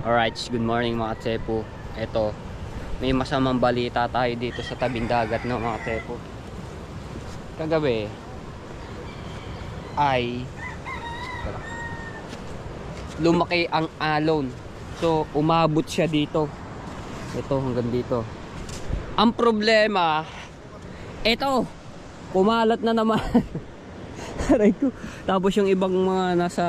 Alright, good morning mga tsepo. Ito, may masamang balita tayo dito sa tabing dagat, no mga tsepo. Kagabi ay lumaki ang alon. So umabot siya dito. Ito hanggang dito. Ang problema, ito, kumalat na naman. Tapos yung ibang mga nasa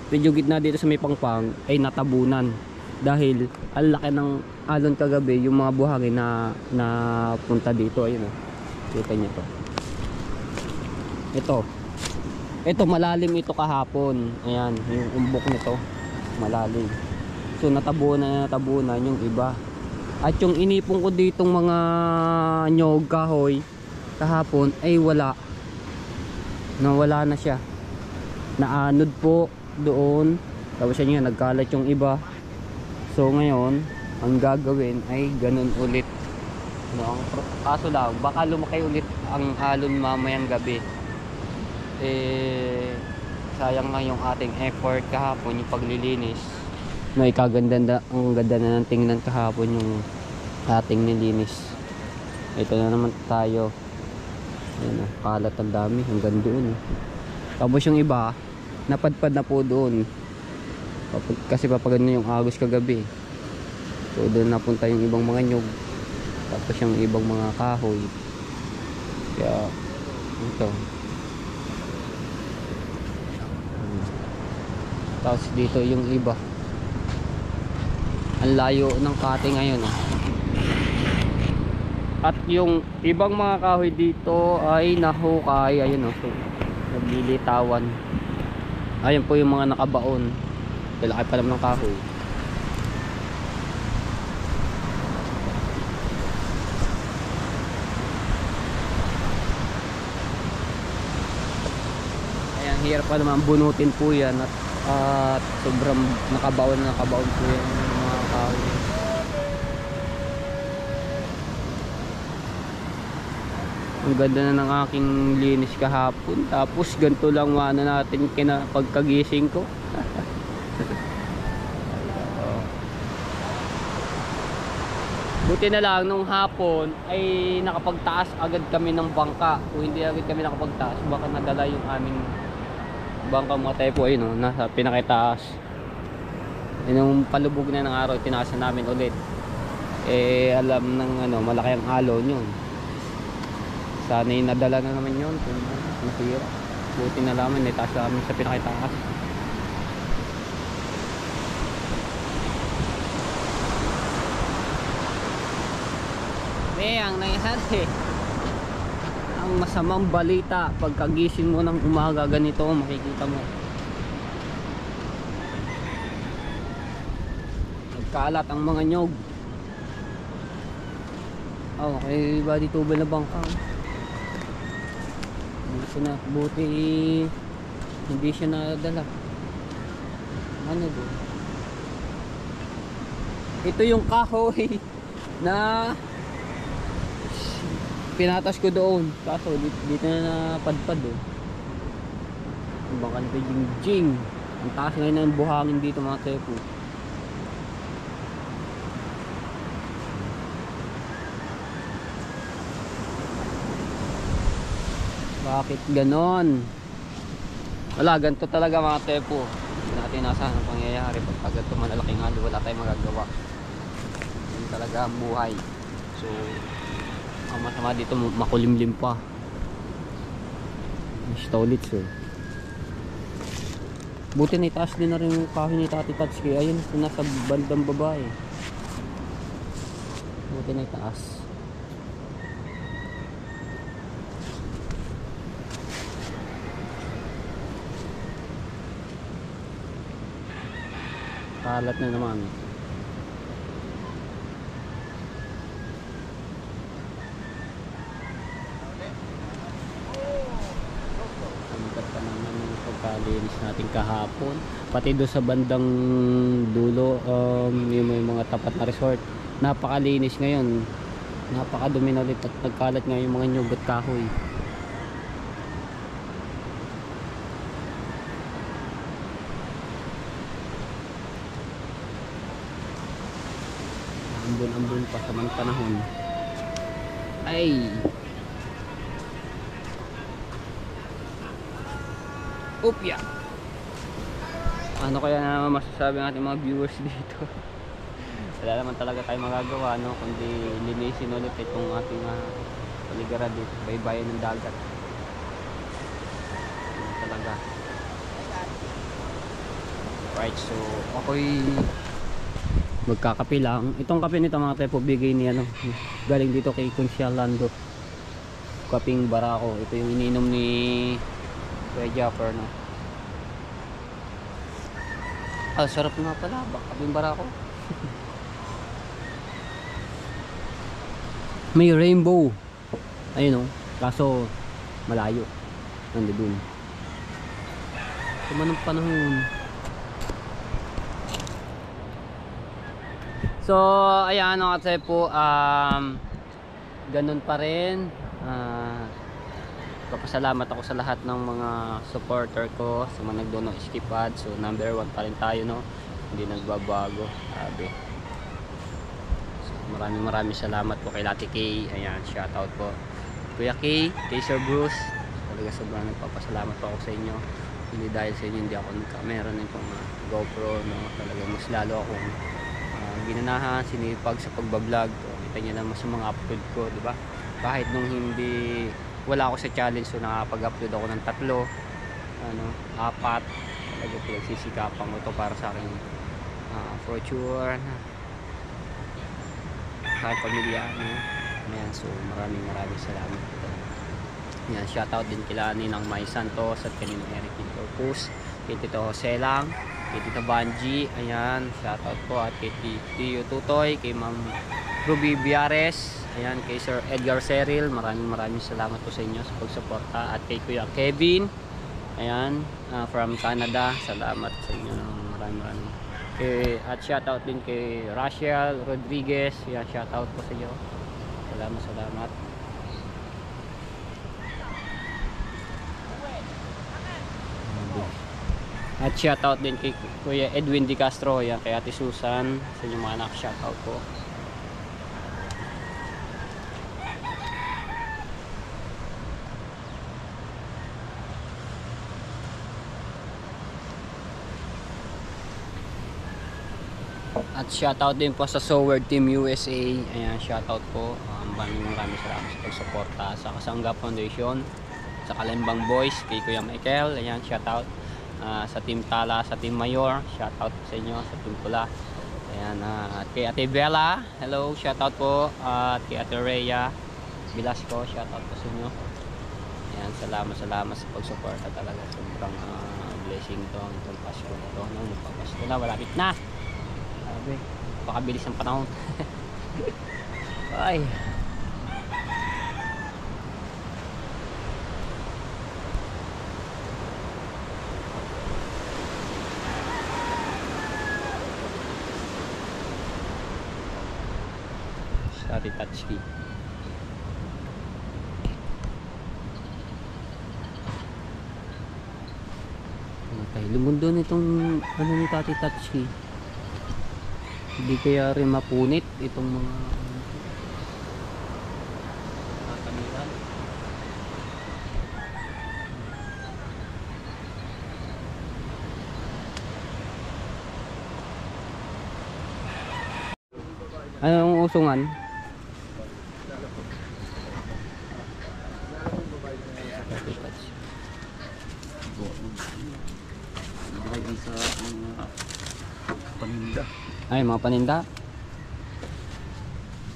medyo gitna dito sa may pangpang ay natabunan dahil ang laki ng alon kagabi. Yung mga buhangin na punta dito, ayun o, kita nyo to. Ito malalim ito kahapon. Ayan, yung umbok nito malalim. So natabunan yung iba. At yung inipon ko ditong mga nyog kahoy kahapon ay nawala na siya, naanod po doon. Tapos yan nga, nagkalat yung iba. So ngayon ang gagawin ay ganun ulit, no? Kaso lang baka lumaki ulit ang alon mamayang gabi. Sayang nga yung ating effort kahapon, yung paglilinis. Ang ganda na ng tingnan kahapon yung ating nilinis. Ito na naman tayo. Ayan, kalat ang dami hanggang doon. Tapos yung iba napadpad na po doon kasi papagano yung agos kagabi. So doon napunta yung ibang mga nyog, tapos yung ibang mga kahoy. Kaya ito, tapos dito yung iba, ang layo ng kate ngayon, oh. At yung ibang mga kahoy dito ay nahukay, ayun, oh. So naglilitawan. Ayun po yung mga nakabaon. Laki pa naman ng kahoy. Ayan, hirap pa naman bunutin po yan. At sobrang nakabaon po yung mga kahoy. Ang ganda na ng aking linis kahapon. Tapos ganito lang mano natin pagkagising ko. Buti na lang nung hapon ay nakapagtaas agad kami ng bangka. Kung hindi agad kami nakapagtaas, baka nadala yung aming bangka mga tepo. Ayun, no? Nasa pinakitaas. Nung palubog na ng araw, tinaasan namin ulit. Alam ng malaki ang alon yun. Sana yung nadala na naman yun kung nasira. Buti na naman, itaas namin sa pinakitaas. Ang nangyari, ang masamang balita pagkagising mo ng umaga ganito, makikita mo nagkalat ang mga nyog. Okay, body tubal na bangka. Buti hindi siya nadala. Ano do? Ito yung kahoy na pinatas ko doon. Kaso dito na napadpad, oh. Ang bangka nito jing. Ang taas ngayon ng buhangin dito mga tepo. Bakit ganon? Wala, ganito talaga mga tepo. Hindi natin nasa ang pangyayari. Pag ganito malalaking halo, wala tayong magagawa. Yan talaga ang buhay. So ang masama dito, makulimlim pa. Stolits, oh. Buti na itaas din na rin yung kahoy ni Tati Tatsuki. Ayun, nasa bandang babae. Buti na itaas. Kalat na naman. Pagkalinis natin kahapon, pati doon sa bandang dulo, yung may mga tapat na resort, napakalinis ngayon, napakadumi na ulit at nagkalat nga yung mga nyug at kahoy. ambon pa sa mga panahon. Ay! Upya! Ano kaya na masasabi ng ating mga viewers dito? Wala naman talaga tayo magagawa, no? Kundi linisin ulit itong ating paligara dito, baybayin ng dagat. Ano talaga. Right, so ako'y magkakape lang. Itong kape nito mga tepo, bigay ni ano, galing dito kay Consial Lando. Kaping Barako. Ito yung ininom ni Kuya Jaffer, no? Ah, sarap nga pala. Kaping Barako. May rainbow. Ayun, no? Kaso malayo. Nandun. Kumanong panahon. So, ayan, no, kasi po, ganun pa rin. Papasalamat ako sa lahat ng mga supporter ko, sa mga nagdono skip ad. So, number 1 pa rin tayo, no? Hindi nagbabago. Sabi. So, maraming salamat po kay Lati K. Ayan, shoutout po. Kuya K, kay Sir Bruce. Talaga sobrang nagpapasalamat po ako sa inyo. Hindi dahil sa inyo, hindi ako nagkamera ng GoPro, no? Talaga mas lalo akong ginanahan, sinipag sa pagbablog. So, kita nyo naman sa mga upload ko, di ba? Kahit nung hindi wala ako sa challenge, so nakapag-upload ako ng 4, 4. Talaga pinagsisikapan ko to para sa aking future sa pamilya, no? Ayan, so maraming salamat po. Ayan, shoutout din kila Ninang May Santos at kaninang Eric Corpus, kay Tito Jose Lang, kay Tito Banji, ayan, shoutout po, at kay Tio Tutoy, kay Ma'am Ruby Biares, ayan, kay Sir Edgar Seril, maraming salamat po sa inyo sa pagsuporta, at kay Kuya Kevin, ayan, from Canada, salamat sa inyo, maraming at shoutout din kay Rachel Rodriguez, ayan, shoutout po sa inyo, salamat. At shoutout din kay Kuya Edwin Di Castro, yan, kay Ate Susan, sa inyong mga anak, shoutout po. At shoutout din po sa Soward Team USA, ayan, shoutout po. Maraming salamat sa pagsuporta sa Kasangga Foundation, sa Kalimbang Boys, kay Kuya Michael, ayan, shoutout. Sa Team Tala, sa Team Mayor, shoutout sa inyo, sa Team Pula, ayan, at kay Ate Bella, hello, shoutout po, at kay Ate Rhea Velasco, shoutout po sa inyo, ayan, salamat sa pagsuporta, talaga sobrang blessing to ang itong Pasko to, no? Magpapasko na, malapit na, sabi, pakabilis ng panahon. Ay, Ate Tatsuki. Okay, lumundo nitong ano ni Tati Tatsuki. Hindi kaya rin mapunit itong mga kamilan. Anong usungan? Sa mga paninda. Ay, mga paninda.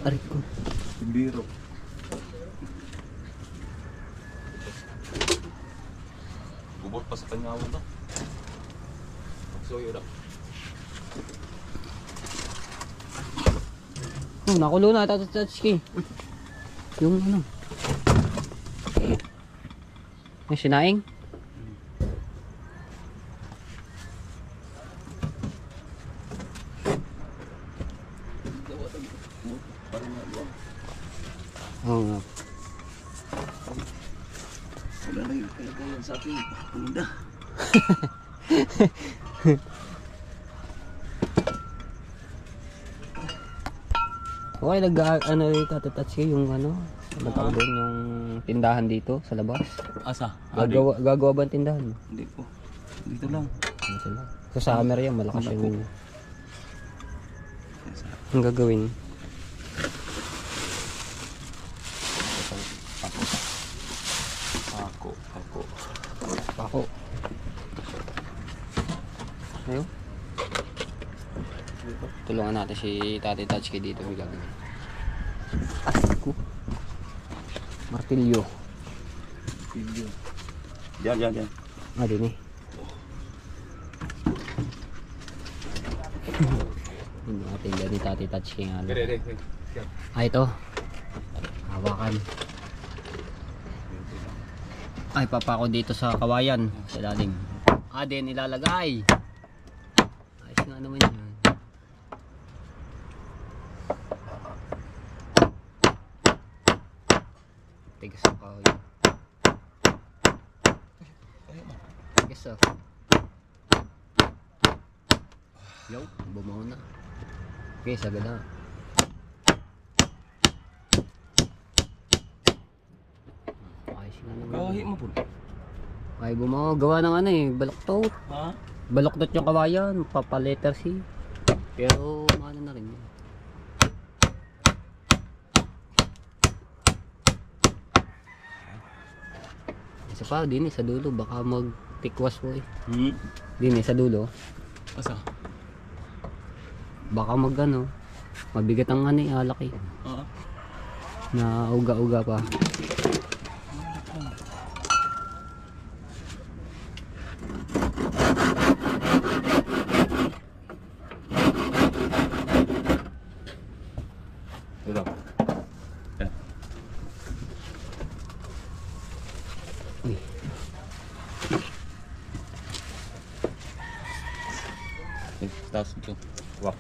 Arit ko. Biro. Bubot pa sa kanyawon na. Magsuyo na. Oh, nakulo na Tati Tatsuki. Yung ano. Yung sinaing. Oo nga. Wala na yung kalagayan sa ating paninda. Okay, ano dito, touch yung ano, ano tawag doon, yung tindahan dito sa labas. Asa? Gagawa ba ang tindahan? Hindi po. Dito lang. Dito lang. Sa summer yan, malakas yung ang gagawin. Pako. Ayun. Tulungan natin si Tati Tatsuki dito. May gagawin. Ko. Martilyo. Diyan. Ah, din eh. Yung ating gani Tati Tatsuki nga. Ah, ito. Hawakan. Ay, papako dito sa kawayan. Sa ilalim. Ah, din ilalagay. Ayos nga naman yan. Tigas ang kahoy. Tigas ah. Yo, bumaw na. Okay, sagad na. Ayos nga naman. Kawahi mo po. Ay, bumaw. Gawa ng ano eh. Baloktot. Ha? Baloktot yung kawayan. Papaletter C. Pero, ano na rin yun. Isa pa, din eh, sa dulo. Baka mag-tikwas po eh. Din eh, sa dulo. Asa? Baka mag ano. Mabigat ang ano eh, alak eh. Na uga-uga pa. Ito. Yan. Uy. Tapos ito. Wow.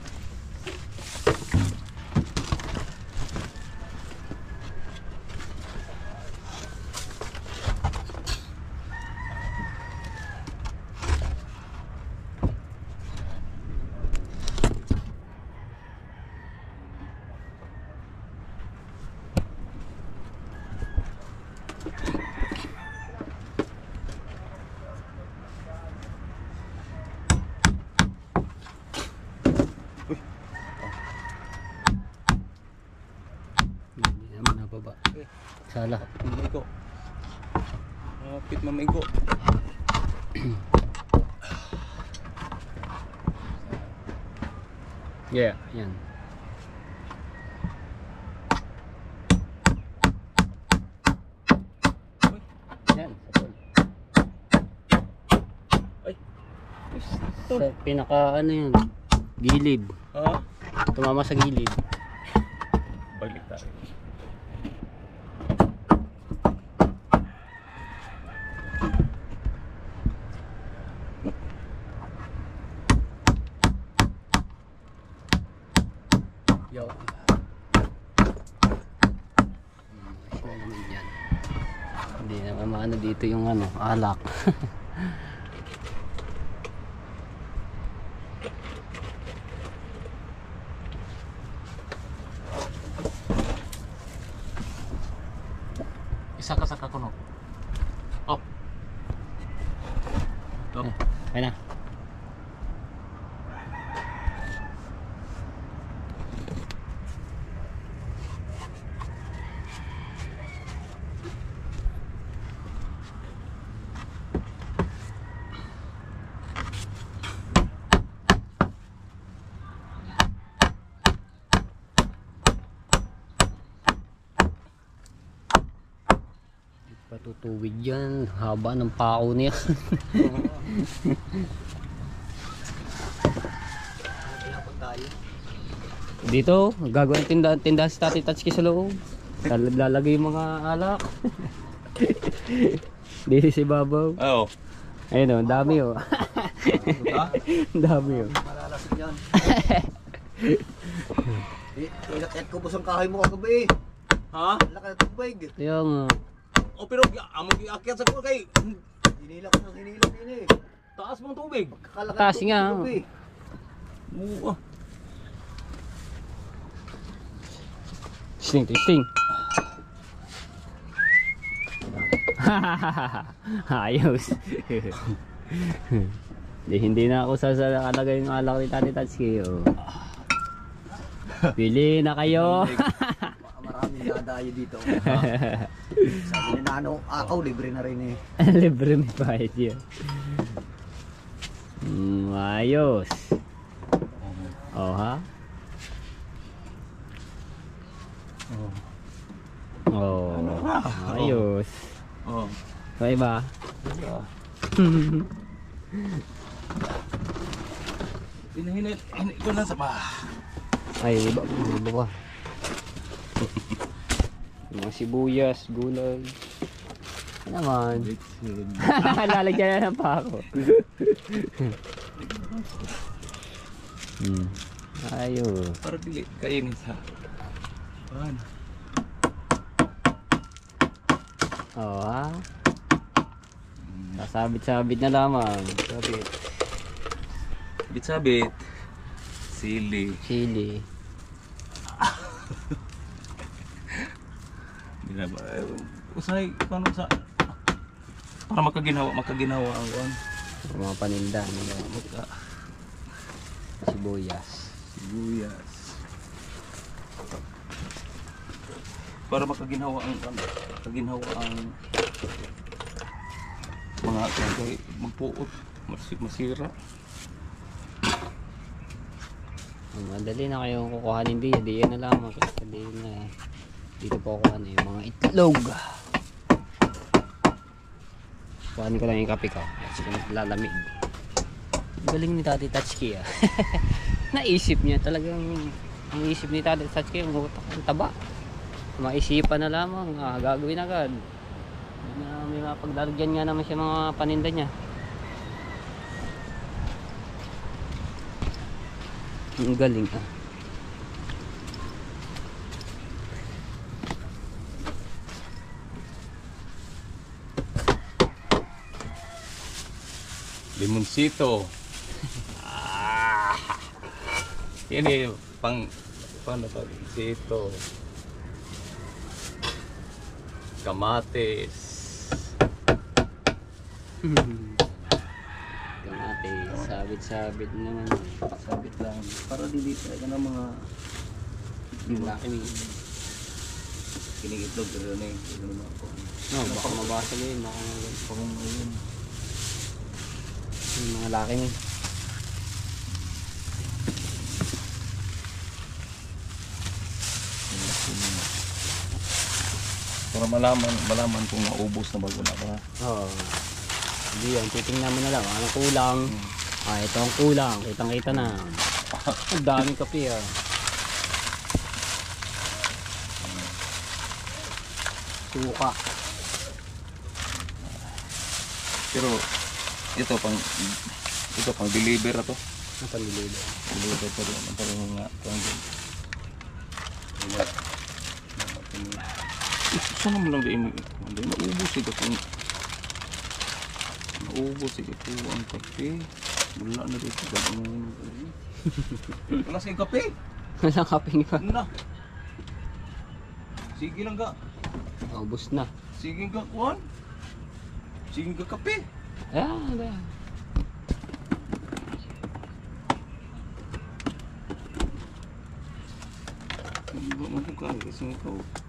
Hindi naman nababa. Sala. Mamigo. Pit mamigo. Yeah, yan. Yan, sapol. Ay. Sa pinaka ano yun, gilid. Ha? Tumama sa gilid. Balik tayo. Yo. Hindi naman maano dito yung ano, alak. Isa ka sa kakuno. Oh. Oh. Ayun na. Patutuwid yan, haba ng pako niya. Dito, gagawin tindahan si Tati Tatsuki sa loob. Lalagay yung mga alak. Dito si Babaw. Oo. Ayun o, dami o. Dami o. Malalasig yan. Ilat-ilat ko busang kahoy mo kagabi. Ha? Laki na tubig. Kaya nga. O pero among iakyat sa ko kay Hinilak ng hinilak din eh. taas mong tubig. Kakalaki Taas ng nga. tubig. Oo. Testing, testing. Ayos. Hindi na ako sasalagay yung alak ni Tati Tatsuki. Oh. Pili na kayo. Maraming dadayo dito. Sabi ni Nano, akaw, libre na rin eh. Libre may bayad yun. Ayos. Oh ha? Oh. Ayos. Oh. Okay ba? Hinit ko na sa pa. Ay, iba ba? Mga sibuyas, gulay. Ano naman? Lalagyan na ng pako. Ayos. Para dili kainin sa. Pan. Oh ha? Sabit-sabit na lamang. Sabit. Sabit-sabit. Sili. Chili. Usay paano sa para makaginawa ang kuan. Mga paninda nila. Sibuyas. Sibuyas. Para makaginawa ang mga kay magpuot, masira. Madali na kayong kukuhanin di yan na lamang. Kasi na dito po kukuha na yung mga itlog. Kuhanin ko lang yung kape ko. Kasi kung lalamig. Galing ni Tati Tatsuki ah. Naisip niya talagang ang isip ni Tati Tatsuki yung utak ang taba. Maisipan na lamang, gagawin agad. May mga paglalagyan nga naman siya mga paninda niya. Ang galing ah. Limoncito. Ini paano to? Limoncito. Kamatis. Kamatis, sabit-sabit naman. Sabit lang. Para dili talaga ng mga Laki ni. kinigitlog pero na yung ako. No, baka mabasag yun. Baka Pang ayun. yung mga laki ni. Para malaman kung naubos na bago na ba. Oo. Hindi yan, titingnan mo na lang. Anong kulang? Ito ang kulang. Kitang-kita na. Ang daming kape ah. Suka. Pero ito pang deliver to. Ang panlililo. Deliver pa rin ang parang nga pang Saan naman lang di naubos ito kung naubos ito ang kape. Wala na dito wala sa kape. Walang kaping pa. Na. Sige lang ka. Ubus na. Sige ka kuan. Sige ka kape. Ayan.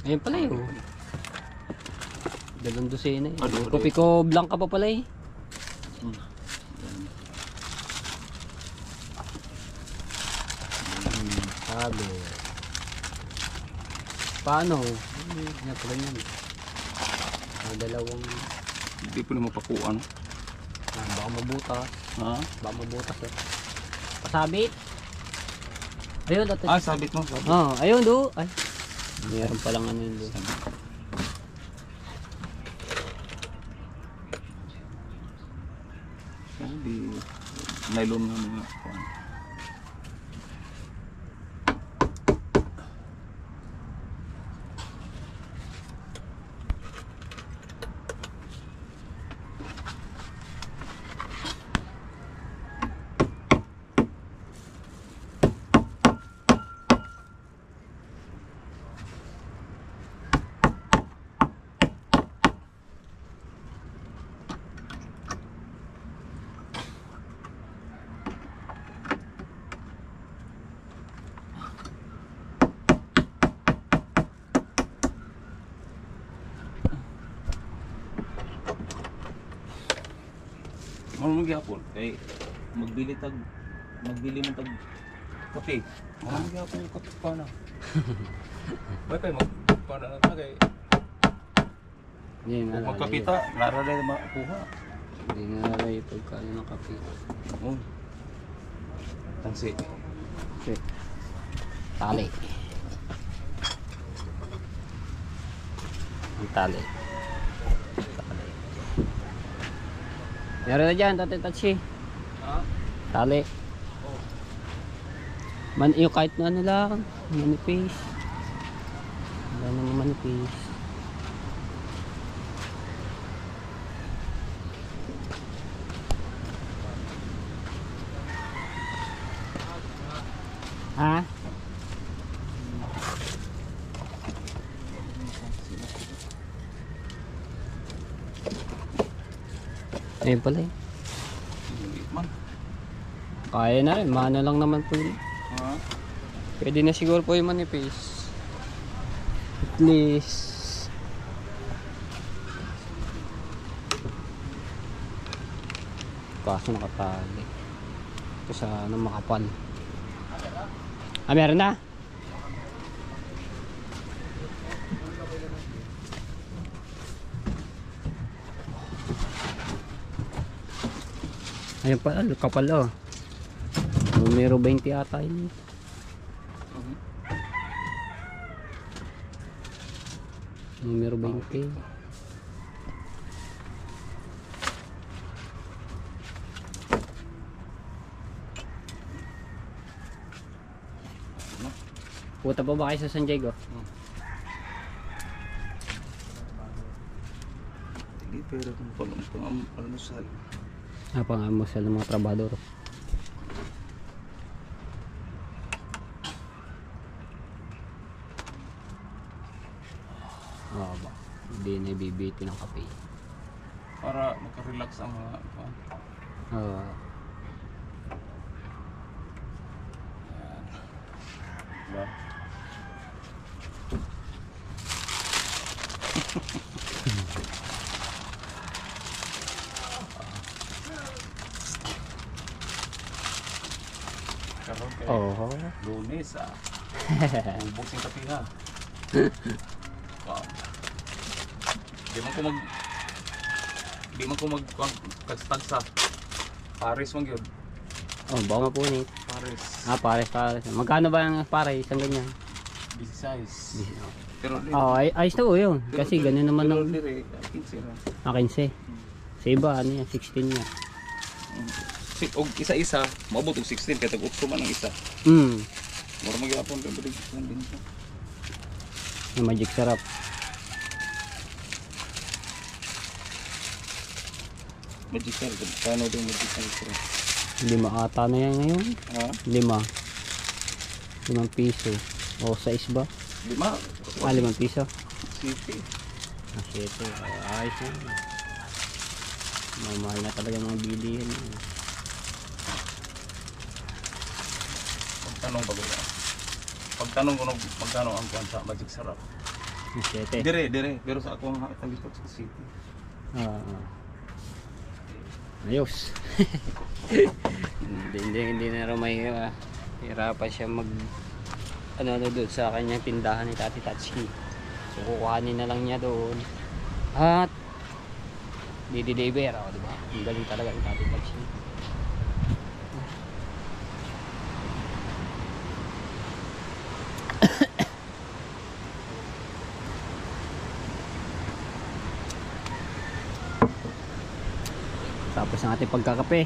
Ayun pala yun. 2 dosena eh. Kopi ko blanca pa pala eh. Sabi. Paano? Yan pala yan. Dalawang. Hindi po na mapakuan. Baka mabutas. Ha? Baka mabutas eh. Pasabit. Ayun, dati. Sabit mo. Sabit. Ayun do. Ay. Meron palang ano yun do. Di nylon na mga kuan. mo gyapon kay magbili mo tag kape. Marami gyapon kape pa na. Kay magpa na ta kay Hindi na lalay. magkapita, lara na makuha. Hindi na lalay pagkano ng kape. Oh. Tansi. Okay. Tali. Ang tali. Tali. Meron na dyan, Tate Tatsi. Ha? Tali. Yung kahit na ano lang, manipis. Wala naman manipis. Ha? Ayun pala eh. Hindi man. Kaya na rin, mano lang naman po yun. Ha? Pwede na siguro po yung manipis. At least. Kaso nakatali. Ito sa ano, makapal. Ah, meron na? Ayun pala, kapal oh. Numero 20 ata yun. Numero 20. Puta pa ba kayo sa San Diego? Hindi, pero kung pang-almusal. Ah, pang-almusal ng mga trabador. Oh, ba? Hindi na ibibiti ng kape. Para makarelax ang mga Oh. diba? Karon kay Oh. Lunes ubos yung kape ha. Di man ko kagstag sa Paris man gyud. Oh, baka mapunit. Paris. Ah, pares. Magkano ba ang pares? Isang ganyan? 16. Pero Oh, ayos na po yun. Kasi ganun naman pero ang dire 15 na. 15. Sa iba, ano yan, 16 nga. Og isa-isa, maabot og 16 kay tag-8 man ang isa. Mura magyapon ka balik lang din ito. Yung magic sarap. Magic card, kano din magic card? 5 ata na yan ngayon. Ha? 5 piso. O 6 ba? 5? 5 piso. City. Ah, 7. Ayos na. Mamahal na talaga mga bilihin. Pagtanong ba ba? Pagtanong ko nung magkano ang kuwan sa magic sarap. 7. Dire, pero sa ako ang talipat sa city. Ayos. hindi na raw may hirapan siya mag ano doon sa kanyang tindahan ni Tati Tatsuki. So kukuhanin na lang niya doon at di-deliver, diba? Ang galing talaga ni Tati Tatsuki. Tapos ang ating pagkakape.